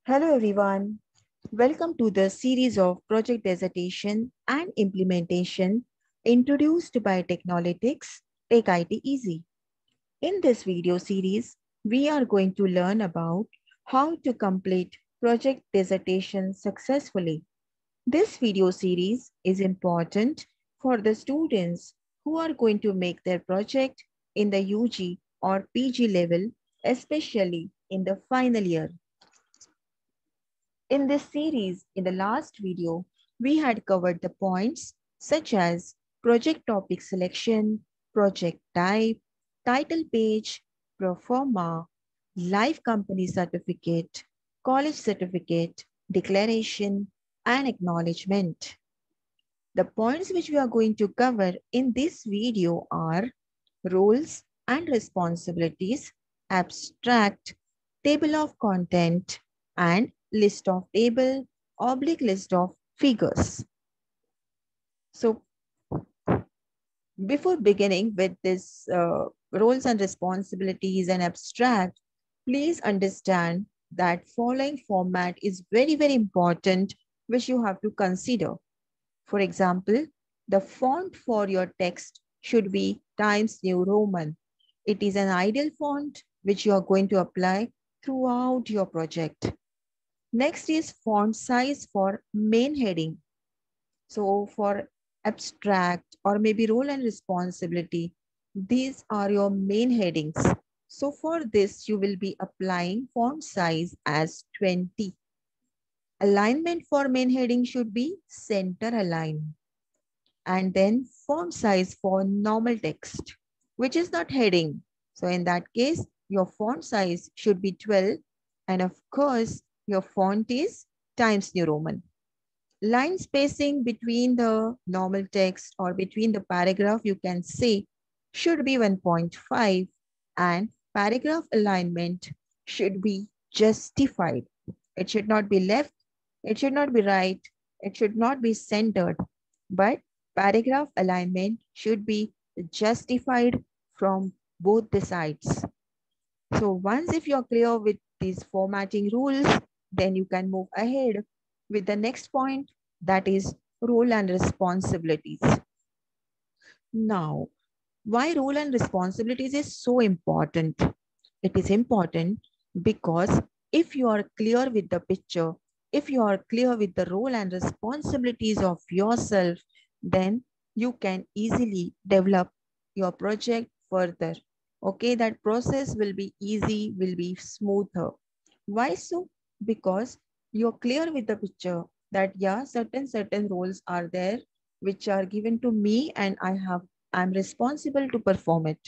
Hello everyone. Welcome to the series of project dissertation and implementation introduced by Technolytics Take IT Easy. In this video series, we are going to learn about how to complete project dissertation successfully. This video series is important for the students who are going to make their project in the UG or PG level, especially in the final year. In this series, in the last video, we had covered the points such as project topic selection, project type, title page, pro forma, live company certificate, college certificate, declaration, and acknowledgement. The points which we are going to cover in this video are roles and responsibilities, abstract, table of content, and list of table, oblique list of figures. So before beginning with this roles and responsibilities and abstract, please understand that following format is very, very important, which you have to consider. For example, the font for your text should be Times New Roman. It is an ideal font which you are going to apply throughout your project. Next is font size for main heading. So for abstract or maybe role and responsibility, these are your main headings. So for this, you will be applying font size as 20. Alignment for main heading should be center align. And then font size for normal text, which is not heading. So in that case, your font size should be 12. And of course, your font is Times New Roman. Line spacing between the normal text or between the paragraph, you can say, should be 1.5, and paragraph alignment should be justified. It should not be left, it should not be right, it should not be centered, but paragraph alignment should be justified from both the sides. So once if you're clear with these formatting rules, then you can move ahead with the next point, that is role and responsibilities. Now, why role and responsibilities is so important? It is important because if you are clear with the picture, if you are clear with the role and responsibilities of yourself, then you can easily develop your project further. Okay, that process will be easy, will be smoother. Why so? Because you're clear with the picture that yeah, certain roles are there which are given to me and I'm responsible to perform it.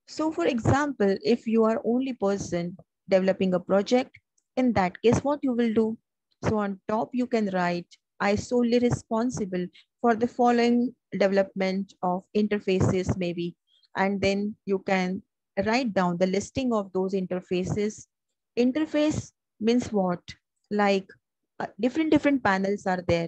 So for example, if you are only person developing a project, in that case, what you will do? So on top, you can write, I solely responsible for the following development of interfaces maybe. And then you can write down the listing of those interfaces. Interface means what? Like different panels are there.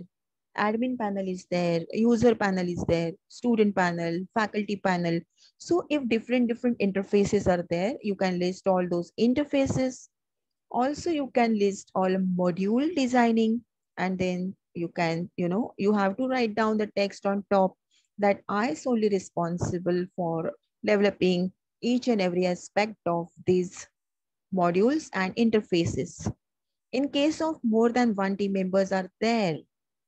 Admin panel is there, user panel is there, student panel, faculty panel. So if different interfaces are there, you can list all those interfaces. Also, you can list all module designing, and then you can, you have to write down the text on top that I solely responsible for developing each and every aspect of these modules and interfaces. In case of more than one team members are there,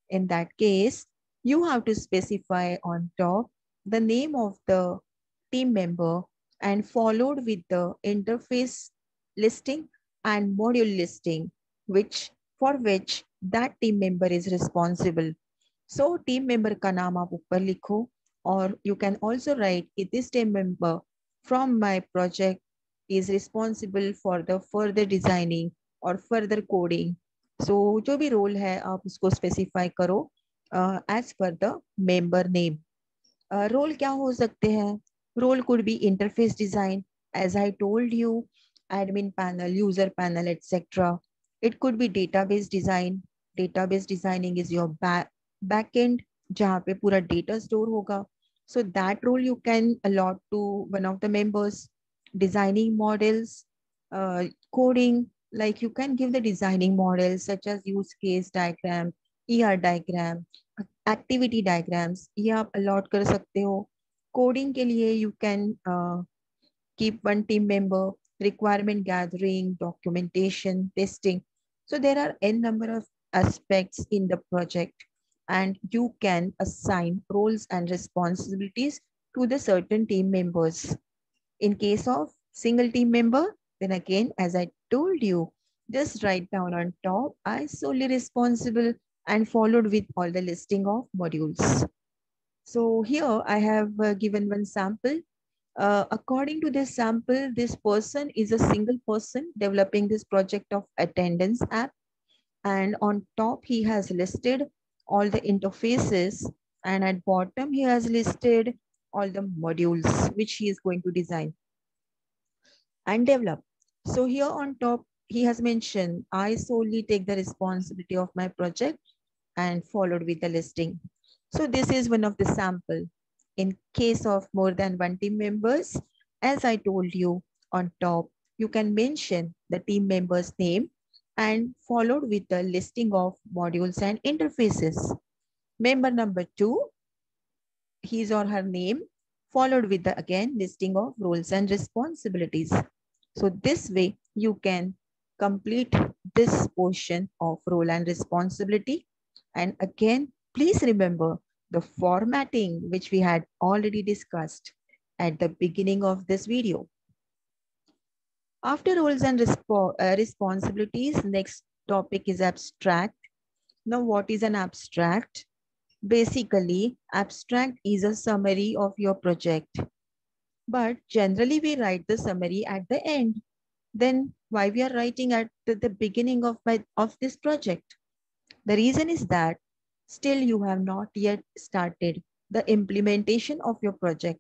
in that case, you have to specify on top the name of the team member and followed with the interface listing and module listing, for which that team member is responsible. So team member का नाम आप ऊपर लिखो, or you can also write this team member from my project is responsible for the further designing or further coding. So जो भी role है आप उसको specify करो as per the member name. Role क्या हो सकते हैं? Role could be interface design, as I told you, admin panel, user panel, etc. It could be database design. Database designing is your backend, जहाँ पे पूरा data store होगा. So that role you can allot to one of the members. Designing models, coding, Like you can give the designing models such as use case diagram, ER diagram, activity diagrams. ये आप allot कर सकते हो. Coding के लिए you can keep one team member, requirement gathering, documentation, testing. So there are n number of aspects in the project, and you can assign roles and responsibilities to the certain team members. In case of single team member, then again, as I told you, just write down on top, I solely responsible, and followed with all the listing of modules. So here I have given one sample. According to this sample, this person is a single person developing this project of attendance app. And on top, he has listed all the interfaces. And at bottom, he has listed all the modules which he is going to design and develop. So here on top, he has mentioned, I solely take the responsibility of my project, and followed with the listing. So this is one of the sample. In case of more than one team members, as I told you on top, you can mention the team member's name and followed with the listing of modules and interfaces. Member number 2, his or her name, followed with the again listing of roles and responsibilities. So this way you can complete this portion of role and responsibility. And again, please remember the formatting which we had already discussed at the beginning of this video. After roles and responsibilities, next topic is abstract. Now, what is an abstract? Basically, abstract is a summary of your project. But generally, we write the summary at the end. Then why we are writing at the beginning of this project? The reason is that still you have not yet started the implementation of your project.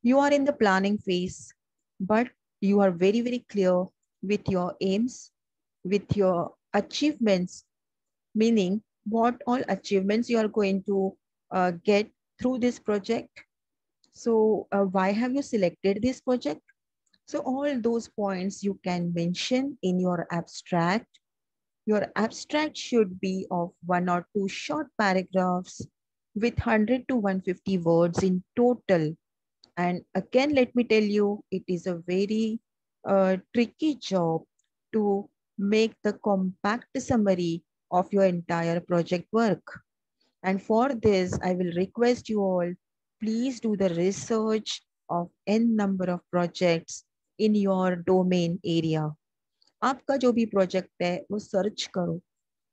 You are in the planning phase, but you are very, very clear with your aims, with your achievements, meaning what all achievements you are going to get through this project. So why have you selected this project? So all those points you can mention in your abstract. Your abstract should be of 1 or 2 short paragraphs with 100 to 150 words in total. And again, let me tell you, it is a very tricky job to make the compact summary of your entire project work. And for this, I will request you all, please do the research of n number of projects in your domain area. आपका जो भी project है वो search करो.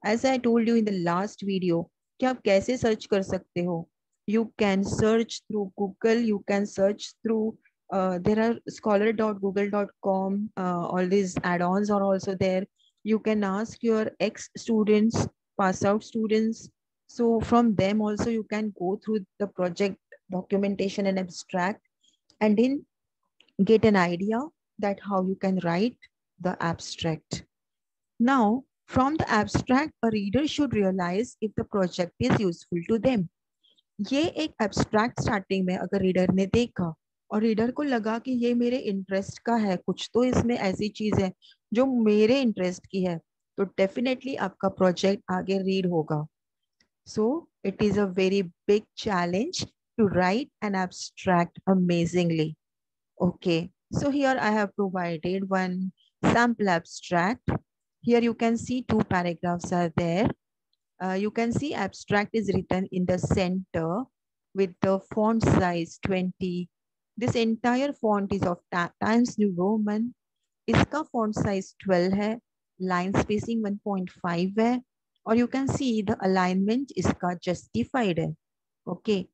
As I told you in the last video, कि आप कैसे search कर सकते हो? You can search through Google, you can search through, there are scholar.google.com, all these add-ons are also there. You can ask your ex-students, pass-out students. So from them also you can go through the project documentation and abstract, and then get an idea that how you can write the abstract. Now, from the abstract, a reader should realize if the project is useful to them. ये एक abstract starting में अगर reader ने देखा और reader को लगा कि ये मेरे interest का है, कुछ तो इसमें ऐसी चीज है जो मेरे interest की है, तो definitely आपका project आगे read होगा. So it is a very big challenge to write an abstract amazingly. Okay, so here I have provided one sample abstract. Here you can see 2 paragraphs are there. You can see abstract is written in the center with the font size 20. This entire font is of Times New Roman. इसका font size 12 है, line spacing 1.5 है, और you can see the alignment इसका justified है. Okay.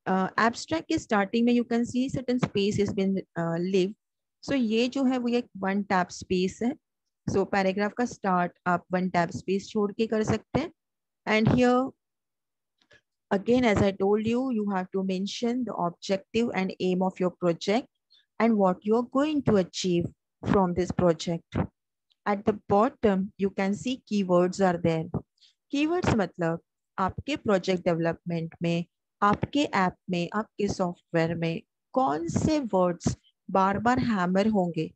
Abstract के starting में you can see certain space has been leave. So ये जो है वो एक one tab space है. So paragraph का start आप one tab space छोड़ के कर सकते हैं. And here, again, as I told you, you have to mention the objective and aim of your project and what you are going to achieve from this project. At the bottom, you can see keywords are there. Keywords मतलब आपके project development में, आपके app में, आपके software में कौन से words बार बार hammer होंगे.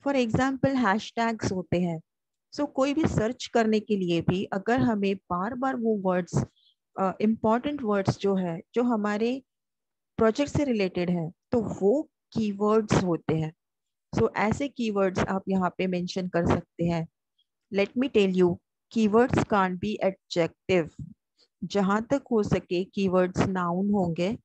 For example, hashtags होते हैं. कोई भी सर्च करने के लिए भी अगर हमें बार बार वो वर्ड्स, इम्पॉर्टेंट वर्ड्स जो है, जो हमारे प्रोजेक्ट से रिलेटेड है, तो वो कीवर्ड्स होते हैं। ऐसे कीवर्ड्स आप यहाँ पे मेंशन कर सकते हैं। Let me tell you, keywords can't be adjective. जहां तक हो सके कीवर्ड्स नाउन होंगे,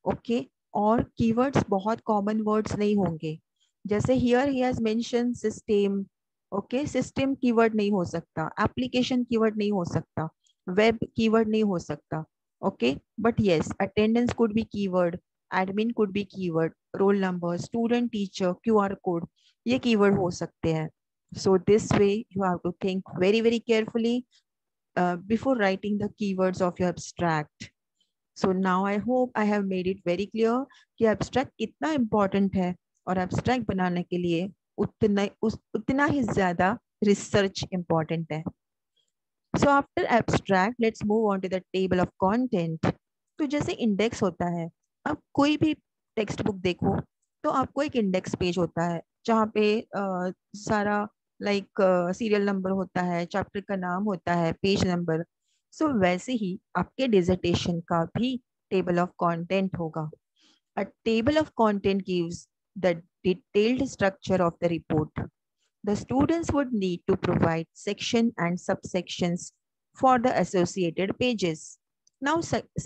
ओके। और कीवर्ड्स बहुत कॉमन वर्ड्स नहीं होंगे। जैसे here he has mention system, okay, system keyword नहीं हो सकता, एप्लीकेशन कीवर्ड नहीं हो सकता, वेब कीवर्ड नहीं हो सकता, okay. But yes, attendance could be keyword, admin could be keyword, roll number, student, teacher, QR code, ये कीवर्ड हो सकते हैं। So this way you have to think very very carefully before writing the keywords of your abstract. So now I hope I have made it very clear कि abstract कितना important है, और abstract बनाने के लिए उतना ही ज़्यादा research important है. So after abstract, let's move on to the table of content. तो जैसे index होता है, अब कोई भी टेक्स्ट बुक देखो तो आपको एक इंडेक्स पेज होता है जहाँ पे सारा लाइक सीरियल नंबर होता है, चैप्टर का नाम होता है, पेज नंबर। वैसे ही आपके डिसर्टेशन का भी टेबल ऑफ कंटेंट होगा। अ table of content gives the detailed structure of the report. The students would need to provide section and subsections for the associated pages. Now,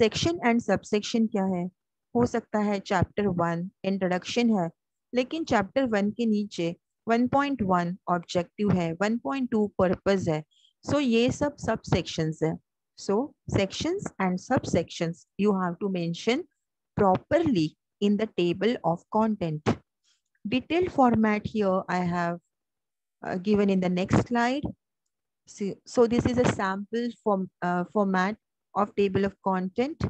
section and subsection क्या है? हो सकता है chapter 1 introduction है, लेकिन chapter 1 के नीचे 1.1 ऑब्जेक्टिव है, 1.2 पर्पस है। ये सब सबसेक्शंस है। Sections and subsections you have to mention properly in the table of content. Detailed format here I have given in the next slide. So this is a sample format of table of content.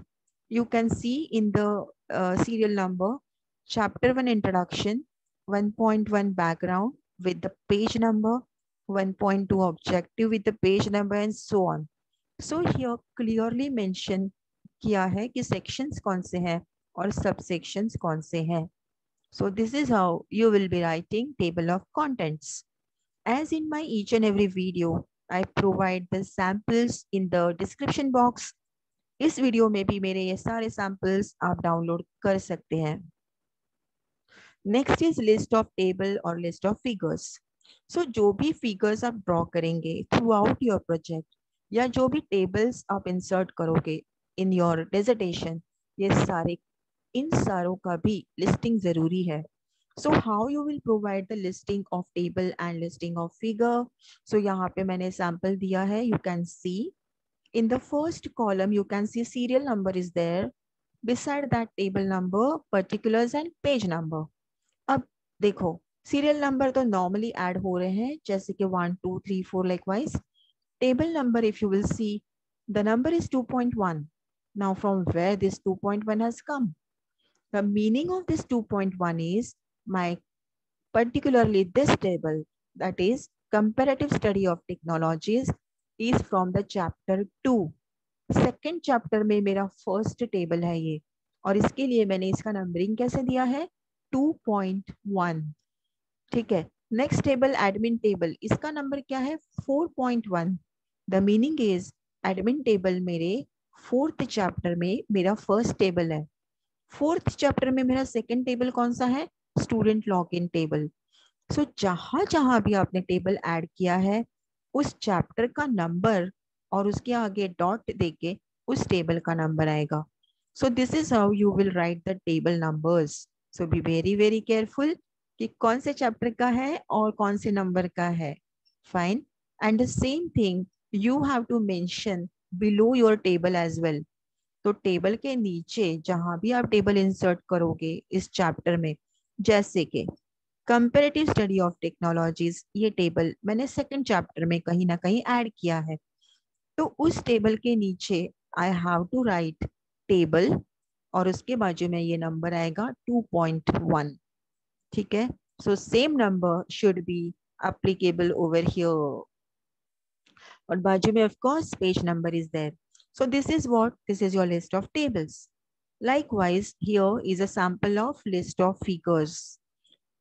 You can see in the serial number, chapter 1 introduction, 1.1 background with the page number, 1.2 objective with the page number, and so on. So here clearly mention किया है कि sections कौन से हैं और subsections कौन से हैं. So this is how you will be writing table of contents. As in my each and every video, I provide the samples in the description box. इस वीडियो में भी मेरे ये सारे सैंपल्स आप डाउनलोड कर सकते हैं. Next is list of table और लिस्ट ऑफ फिगर्स. जो भी फिगर्स आप ड्रॉ करेंगे थ्रू आउट योर प्रोजेक्ट, या जो भी टेबल्स आप इंसर्ट करोगे इन योर डिसर्टेशन, ये सारे, इन सारों का भी लिस्टिंग जरूरी है. So how you will provide the listing of table and listing of figure? यहाँ पे मैंने sample दिया है. You can see in the first column you can see serial number is there. Beside that table number, particulars and page number. अब देखो serial number तो normally add हो रहे हैं, जैसे कि 1 2 3 4 likewise. Table number if you will see, the number is 2.1. Now from where this 2.1 has come? The meaning of this 2.1 is my particularly this table, that is comparative study of technologies, is from the chapter 2. Second chapter में मेरा first table है ये, और इसके लिए मैंने इसका numbering कैसे दिया है 2.1. ठीक है. नेक्स्ट टेबल एडमिन टेबल, इसका नंबर क्या है 4.1. The meaning is admin table मेरे फोर्थ चैप्टर में मेरा फर्स्ट टेबल है. फोर्थ चैप्टर में मेरा सेकेंड टेबल कौन सा है, स्टूडेंट लॉग इन टेबल. जहां जहां भी आपने टेबल ऐड किया है उस चैप्टर का नंबर और उसके आगे डॉट देके उस टेबल का नंबर आएगा. This is how you will write the table numbers. Be very very careful कि कौन से चैप्टर का है और कौन से नंबर का है. Fine. And the same thing you have to mention below your table as well. तो टेबल के नीचे जहां भी आप टेबल इंसर्ट करोगे इस चैप्टर में, जैसे कि कंपैरेटिव स्टडी ऑफ टेक्नोलॉजीज, ये टेबल मैंने सेकंड चैप्टर में कहीं ना कहीं ऐड किया है, तो उस टेबल के नीचे I have to write table और उसके बाजू में ये नंबर आएगा 2.1. ठीक है. Same number should be applicable over here, और बाजू में of course page number is there. this is your list of tables. Likewise, here is a sample of list of figures.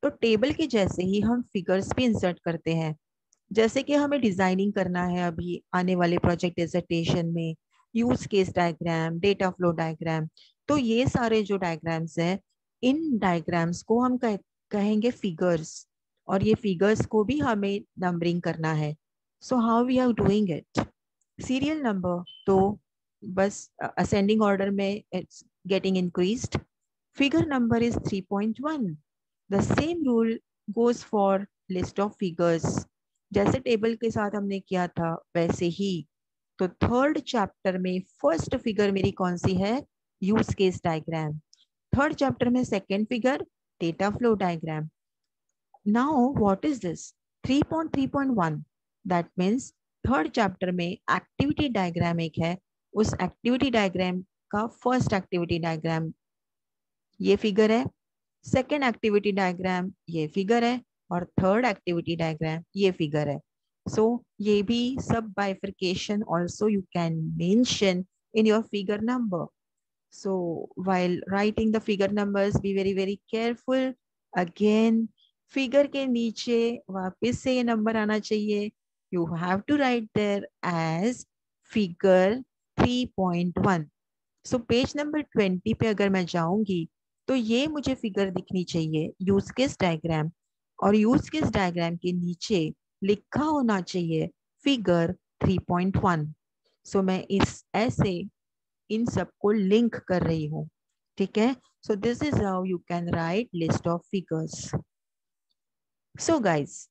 तो टेबल के जैसे ही हम फिगर्स भी इंसर्ट करते हैं. जैसे कि हमें डिजाइनिंग करना है अभी आने वाले प्रोजेक्ट डिसर्टेशन में, use case diagram, data flow diagram, तो ये सारे जो डायग्राम्स हैं, इन डायग्राम्स को हम कहेंगे फिगर्स, और ये फिगर्स को भी हमें नंबरिंग करना है. So how we are doing it? Serial number तो बस असेंडिंग ऑर्डर में it's getting increased. Figure number is 3.1. The same rule goes for list of figures. जैसे टेबल के साथ हमने किया था वैसे ही. तो थर्ड चैप्टर में फर्स्ट फिगर मेरी कौन सी है? Use case diagram. Third chapter में second figure data flow diagram. Now what is this? 3.3.1. That means third chapter में एक्टिविटी डायग्राम एक है. उस एक्टिविटी डायग्राम का फर्स्ट एक्टिविटी डायग्राम ये फिगर है, सेकेंड एक्टिविटी डायग्राम ये फिगर है, और थर्ड एक्टिविटी डायग्राम ये फिगर है. सो ये भी सब bifurcation also you can mention in your figure number. So while writing the figure numbers, be very very careful. Again, figure के नीचे वापस से ये नंबर आना चाहिए. You have to write there as figure 3.1. So page number 20 पे अगर मैं जाऊंगी तो ये मुझे फिगर दिखनी चाहिए यूज केस डायग्राम, और यूज केस डायग्राम के नीचे लिखा होना चाहिए फिगर 3.1. सो मैं इस ऐसे इन सबको लिंक कर रही हूँ. ठीक है. So this is how you can write list of figures. So guys,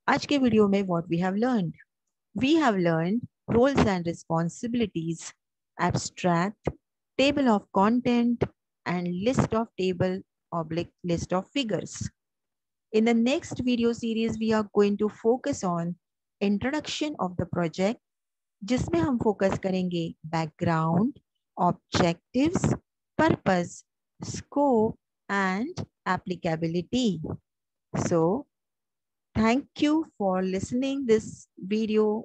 आज के वीडियो में what we have learned, we have learned roles and responsibilities, abstract, table of content, and list of table oblique list of figures. In the next video series, we are going to focus on introduction of the project, जिसमें हम focus करेंगे background, objectives, purpose, scope, and applicability. So, thank you for listening this video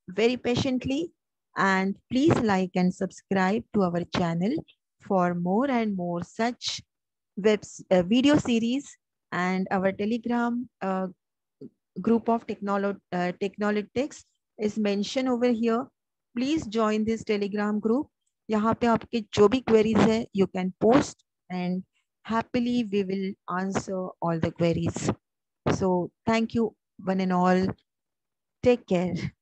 very patiently, and please like and subscribe to our channel for more and more such video series, and our telegram group of technologics is mentioned over here. Please join this telegram group. यहाँ पे आपके जो भी queries है you can post, and happily we will answer all the queries. So thank you one and all. Take care.